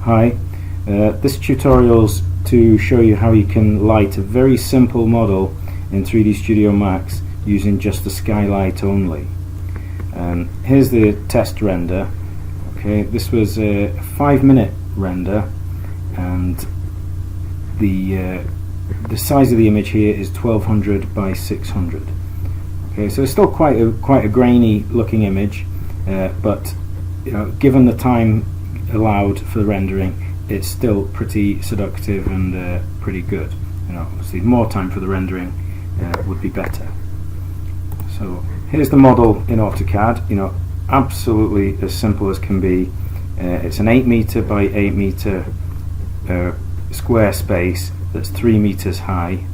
Hi, this tutorial's to show you how you can light a very simple model in 3D Studio Max using just the skylight only. Here's the test render. Okay, this was a 5-minute render, and the size of the image here is 1200 by 600. Okay, so it's still quite a grainy looking image, but given the time allowed for the rendering, it's still pretty seductive and pretty good. Obviously more time for the rendering would be better. So here's the model in AutoCAD. Absolutely as simple as can be. It's an 8 meter by 8 meter square space that's 3 meters high.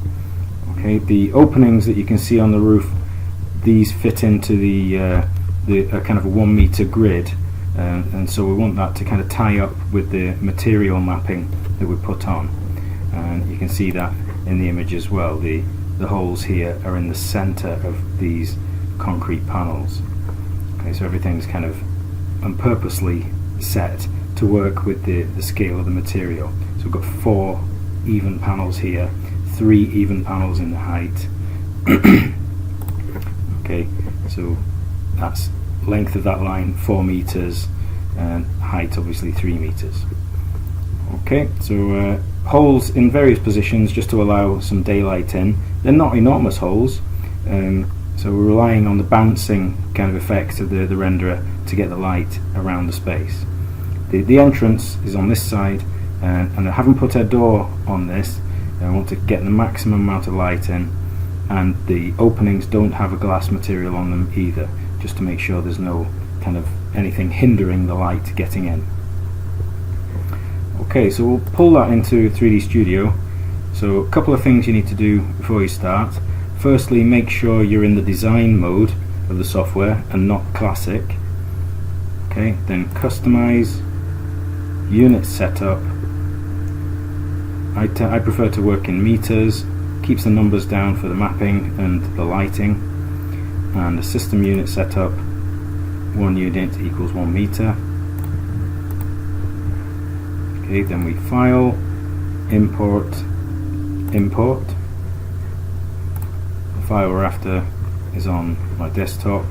Okay, the openings that you can see on the roof, these fit into the kind of a 1 meter grid, and so we want that to kind of tie up with the material mapping that we put on. And you can see that in the image as well. The holes here are in the center of these concrete panels. Okay, so everything's kind of purposely set to work with the scale of the material. So we've got 4 even panels here, 3 even panels in the height. Okay, so that's length of that line 4 meters and height obviously 3 meters. Okay, so holes in various positions just to allow some daylight in. They're not enormous holes, so we're relying on the bouncing kind of effect of the renderer to get the light around the space. The entrance is on this side, and I haven't put a door on this. I want to get the maximum amount of light in, and the openings don't have a glass material on them either, just to make sure there's no kind of anything hindering the light getting in. Okay, so we'll pull that into 3D Studio. So a couple of things you need to do before you start. Firstly, make sure you're in the design mode of the software and not classic. Okay, then customize, unit setup. I prefer to work in meters, keeps the numbers down for the mapping and the lighting. And the system unit setup, 1 unit equals 1 meter. Okay, then we file, import. The file we're after is on my desktop.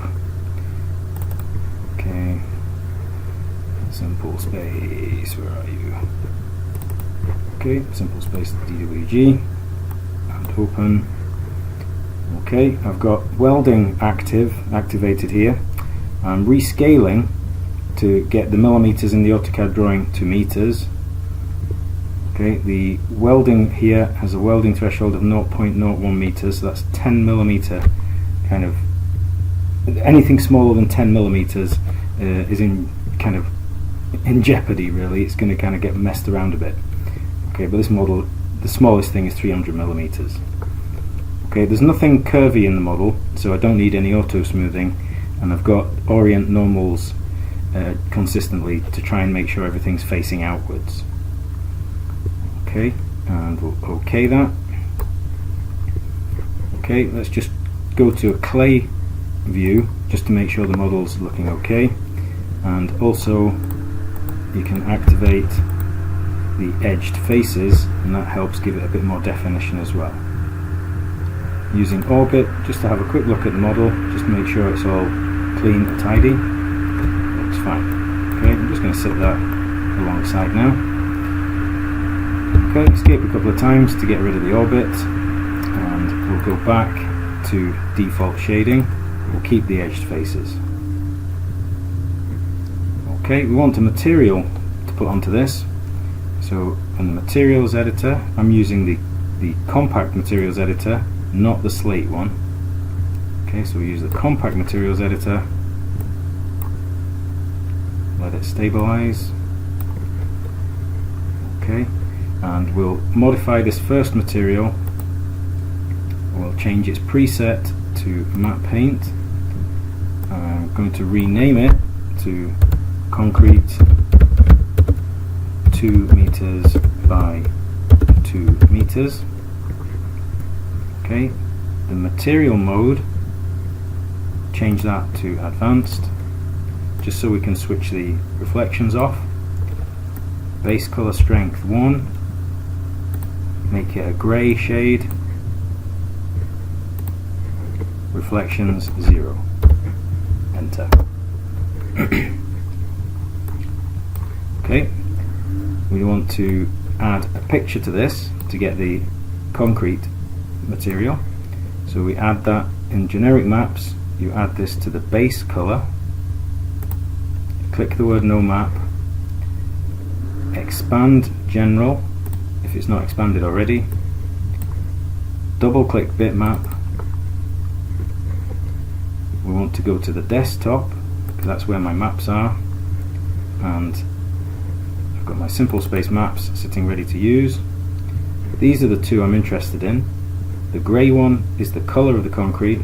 Okay, simple space, where are you? Okay, simple space DWG, and open. Okay, I've got welding activated here. I'm rescaling to get the millimeters in the AutoCAD drawing to meters. Okay, the welding here has a welding threshold of 0.01 meters, so that's 10 millimeter kind of. Anything smaller than 10 millimeters is in jeopardy, really. It's going to kind of get messed around a bit. Okay, but this model, the smallest thing is 300 millimeters. Okay, there's nothing curvy in the model, so I don't need any auto smoothing, and I've got orient normals consistently to try and make sure everything's facing outwards. Okay, and we'll OK that. Okay, let's just go to a clay view just to make sure the model's looking okay, and also you can activate the edged faces, and that helps give it a bit more definition as well. Using Orbit just to have a quick look at the model, just to make sure it's all clean and tidy. Looks fine. Okay, I'm just going to set that alongside now. Okay, escape a couple of times to get rid of the orbit, and we'll go back to default shading. We'll keep the edged faces. Okay, we want a material to put onto this. So in the materials editor, I'm using the compact materials editor, not the slate one. Okay, so we use the compact materials editor, let it stabilize. Okay, and we'll modify this first material. We'll change its preset to matte paint. I'm going to rename it to concrete 2 meters by 2 meters. Okay, the material mode, change that to advanced, just so we can switch the reflections off. base color strength 1, make it a grey shade, reflections 0, enter. Okay, we want to add a picture to this to get the concrete material, so we add that in generic maps. You add this to the base color, click the word no map, expand general if it's not expanded already, double click bitmap. We want to go to the desktop because that's where my maps are, and I've got my simple space maps sitting ready to use. These are the two I'm interested in. The grey one is the colour of the concrete,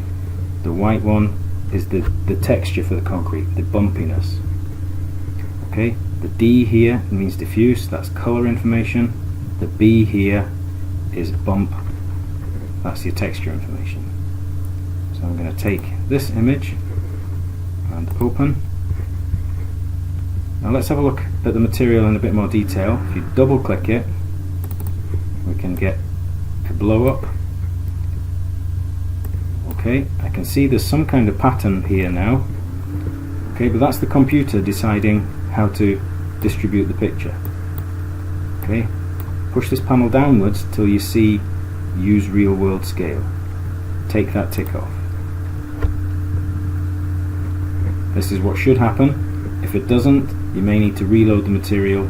the white one is the texture for the concrete, the bumpiness. Okay, the D here means diffuse, that's colour information. The B here is bump, that's your texture information. So I'm going to take this image and open. Now let's have a look at the material in a bit more detail. If you double click it, we can get a blow up. Okay, I can see there's some kind of pattern here now. Okay, but that's the computer deciding how to distribute the picture. Okay, push this panel downwards till you see use real world scale. Take that tick off. This is what should happen. If it doesn't, you may need to reload the material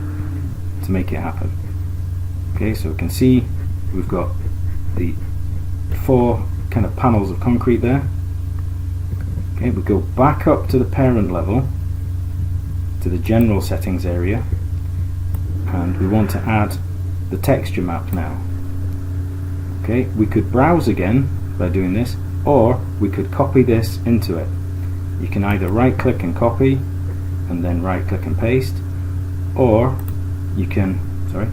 to make it happen. Okay, so we can see we've got the 4 kind of panels of concrete there. Okay, we go back up to the parent level, to the general settings area, and we want to add the texture map now. Okay, we could browse again by doing this, or we could copy this into it. You can either right click and copy and then right click and paste, or you can, I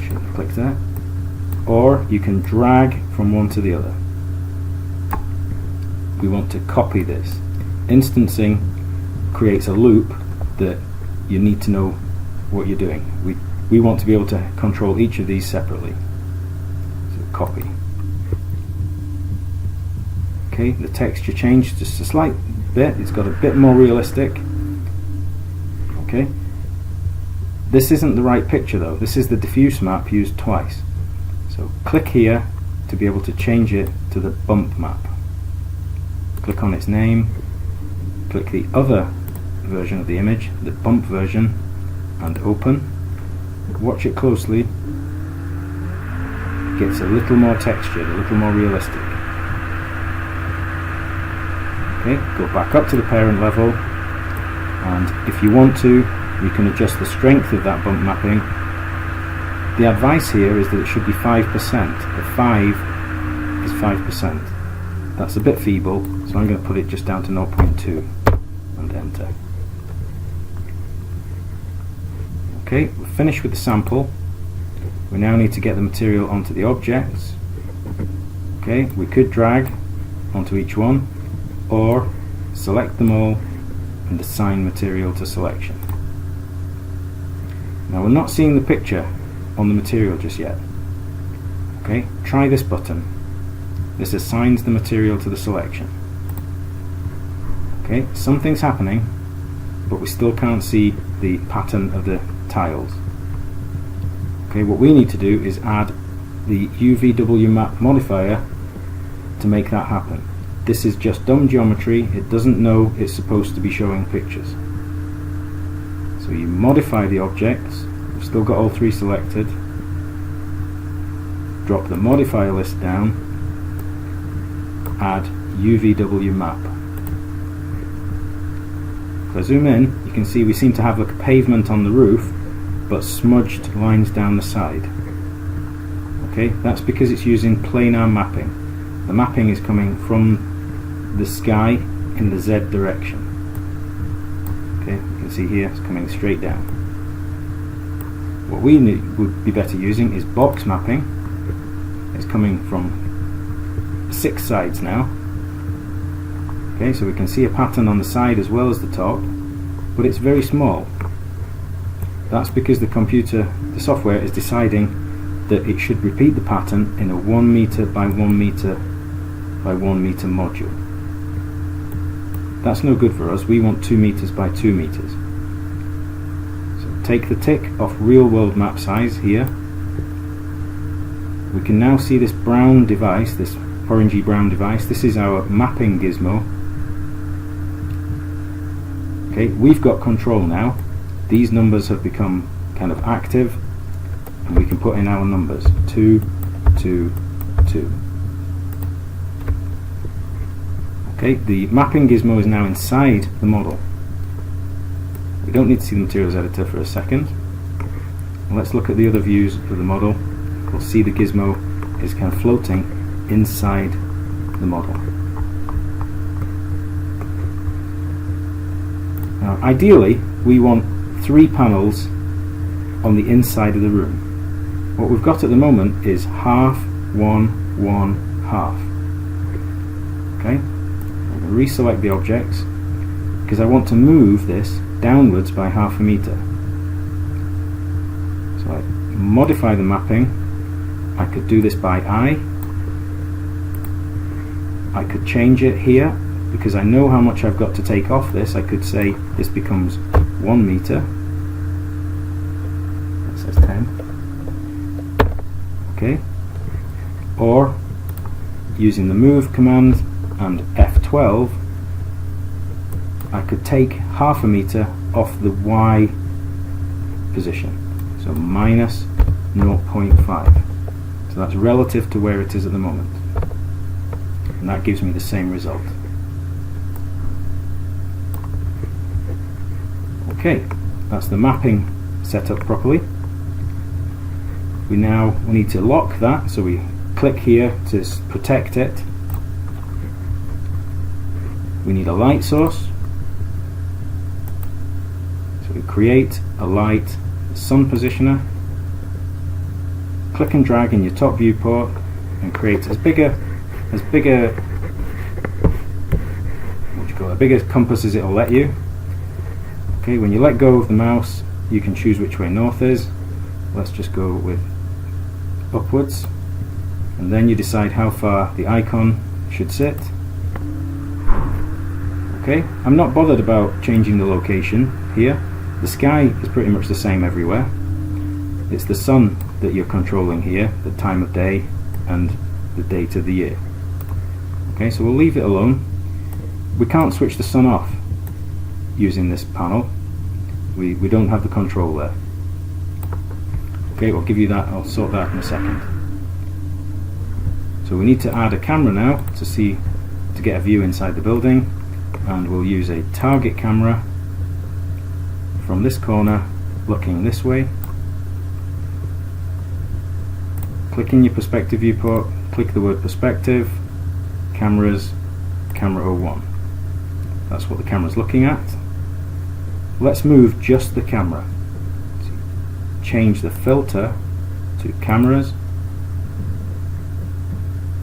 should have clicked there, or you can drag from one to the other. We want to copy this. Instancing creates a loop that you need to know what you're doing. We want to be able to control each of these separately. So copy. Okay, the texture changed just a slight bit, it's got a bit more realistic. Okay, this isn't the right picture though, this is the diffuse map used twice. So click here to be able to change it to the bump map. Click on its name, click the other version of the image, the bump version, and open. Watch it closely. It gets a little more textured, a little more realistic. Okay, go back up to the parent level, and if you want to, you can adjust the strength of that bump mapping. The advice here is that it should be 5%. The 5 is 5%. That's a bit feeble, so I'm going to put it just down to 0.2 and enter. Okay, we're finished with the sample. We now need to get the material onto the objects. Okay, we could drag onto each one, or select them all and assign material to selection. Now we're not seeing the picture on the material just yet. Okay, try this button. This assigns the material to the selection. Okay, something's happening, but we still can't see the pattern of the tiles. Okay, what we need to do is add the UVW map modifier to make that happen. This is just dumb geometry, it doesn't know it's supposed to be showing pictures. So you modify the objects, we've still got all 3 selected, drop the modifier list down, add UVW map. If I zoom in, you can see we seem to have like a pavement on the roof, but smudged lines down the side. Okay, that's because it's using planar mapping. The mapping is coming from the sky in the Z direction. Okay, you can see here it's coming straight down. What we would be better using is box mapping. It's coming from 6 sides now. Okay, so we can see a pattern on the side as well as the top, but it's very small. That's because the software is deciding that it should repeat the pattern in a 1 meter by 1 meter by 1 meter module. That's no good for us. We want 2 meters by 2 meters. So take the tick off real world map size here. We can now see this brown device, this orangey brown device. This is our mapping gizmo. Okay, we've got control now. These numbers have become kind of active, and we can put in our numbers 2, 2, 2. Okay, the mapping gizmo is now inside the model. We don't need to see the materials editor for a second. Let's look at the other views of the model. We'll see the gizmo is kind of floating inside the model. Now, ideally, we want 3 panels on the inside of the room. What we've got at the moment is half, 1, 1, half. Okay, I'm going to reselect the objects because I want to move this downwards by half a meter. So I modify the mapping. I could do this by eye. I could change it here because I know how much I've got to take off this. I could say this becomes 1 meter. That says 10. Okay. Or using the move command and F12, I could take half a meter off the Y position. So minus 0.5. So that's relative to where it is at the moment. And that gives me the same result. Okay, that's the mapping set up properly. We need to lock that, so we click here to protect it. We need a light source. So we create a light sun positioner. Click and drag in your top viewport and create as big a compass as it'll let you. Okay, when you let go of the mouse, you can choose which way north is. Let's just go with upwards, and then you decide how far the icon should sit. Okay, I'm not bothered about changing the location here. The sky is pretty much the same everywhere. It's the sun that you're controlling here, the time of day and the date of the year. Okay, so we'll leave it alone. We can't switch the sun off using this panel. We don't have the control there. Okay, I'll give you that, I'll sort that in a second. So we need to add a camera now to get a view inside the building, and we'll use a target camera from this corner looking this way. Click in your perspective viewport, click the word perspective, cameras, camera 01. That's what the camera's looking at. Let's move just the camera. Change the filter to cameras,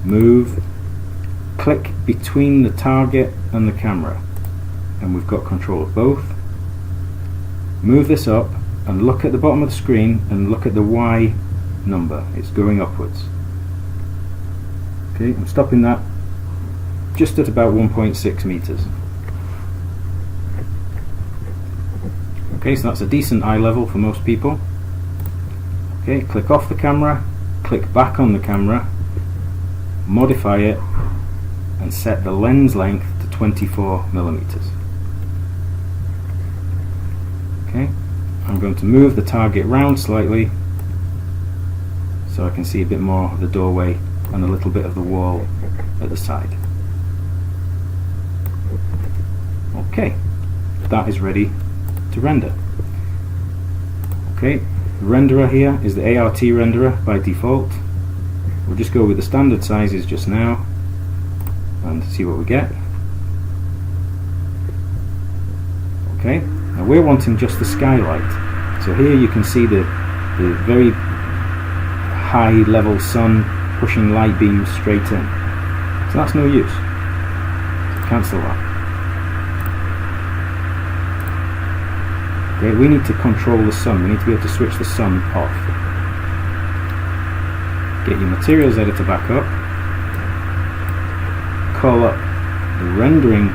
move, click between the target and the camera, and we've got control of both. Move this up and look at the bottom of the screen and look at the Y number. It's going upwards. Okay, I'm stopping that just at about 1.6 meters. Okay, so that's a decent eye level for most people. Okay, click off the camera, click back on the camera, modify it, and set the lens length to 24 millimeters. Okay, I'm going to move the target round slightly so I can see a bit more of the doorway and a little bit of the wall at the side. Okay, that is ready to render. Okay, the renderer here is the ART renderer by default. We'll just go with the standard sizes just now and see what we get. Okay, now we're wanting just the skylight. So here you can see the very high level sun pushing light beams straight in. So that's no use. So cancel that. Okay, we need to control the sun. We need to be able to switch the sun off. Get your materials editor back up. Call up the rendering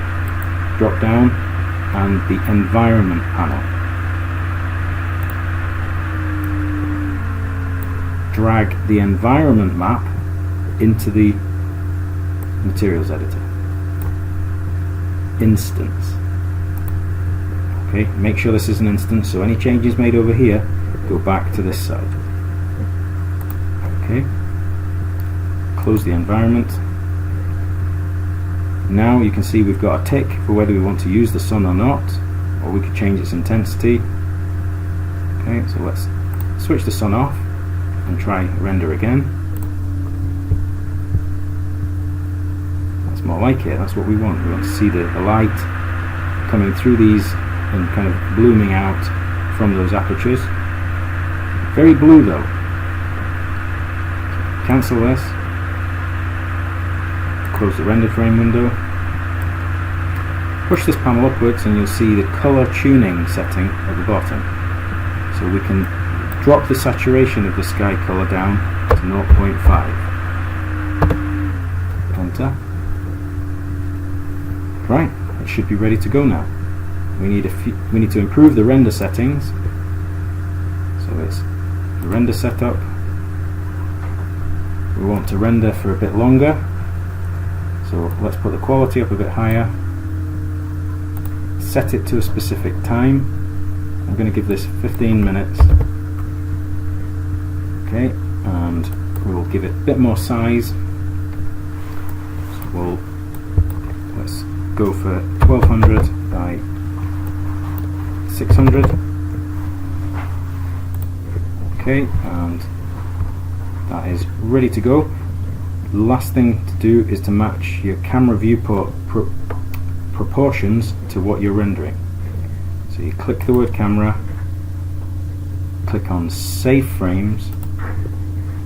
drop down and the environment panel. Drag the environment map into the materials editor. Instance. Okay, make sure this is an instance, so any changes made over here go back to this side. Okay, close the environment. Now you can see we've got a tick for whether we want to use the sun or not, or we could change its intensity. Okay, so let's switch the sun off and try render again. That's more like it, that's what we want. We want to see the light coming through these and kind of blooming out from those apertures. Very blue though. Cancel this. Close the render frame window. Push this panel upwards and you'll see the color tuning setting at the bottom. So we can drop the saturation of the sky color down to 0.5. Enter. Right, it should be ready to go now. We need to improve the render settings. So it's the render setup. We want to render for a bit longer. So let's put the quality up a bit higher. Set it to a specific time. I'm going to give this 15 minutes. Okay, and we'll give it a bit more size. So let's go for 1200 by 600. Okay, and that is ready to go. The last thing to do is to match your camera viewport proportions to what you're rendering. So you click the word camera, click on save frames,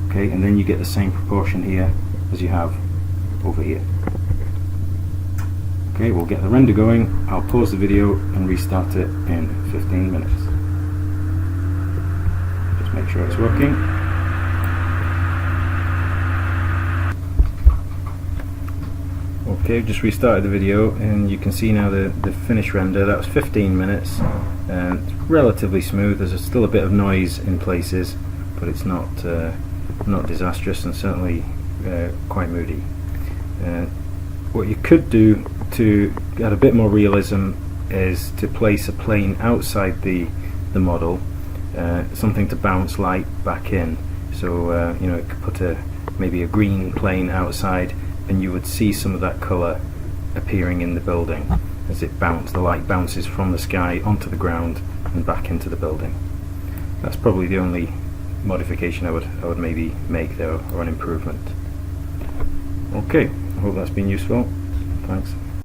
okay, and then you get the same proportion here as you have over here. Okay, we'll get the render going. I'll pause the video and restart it in 15 minutes. Just make sure it's working. Okay, I've just restarted the video and you can see now the finished render. That was 15 minutes and it's relatively smooth. There's still a bit of noise in places, but it's not disastrous and certainly quite moody. What you could do to get a bit more realism is to place a plane outside the model, something to bounce light back in. So you know, it could put maybe a green plane outside, and you would see some of that colour appearing in the building as the light bounces from the sky onto the ground and back into the building. That's probably the only modification I would maybe make there, or an improvement. Okay, I hope that's been useful. Thanks.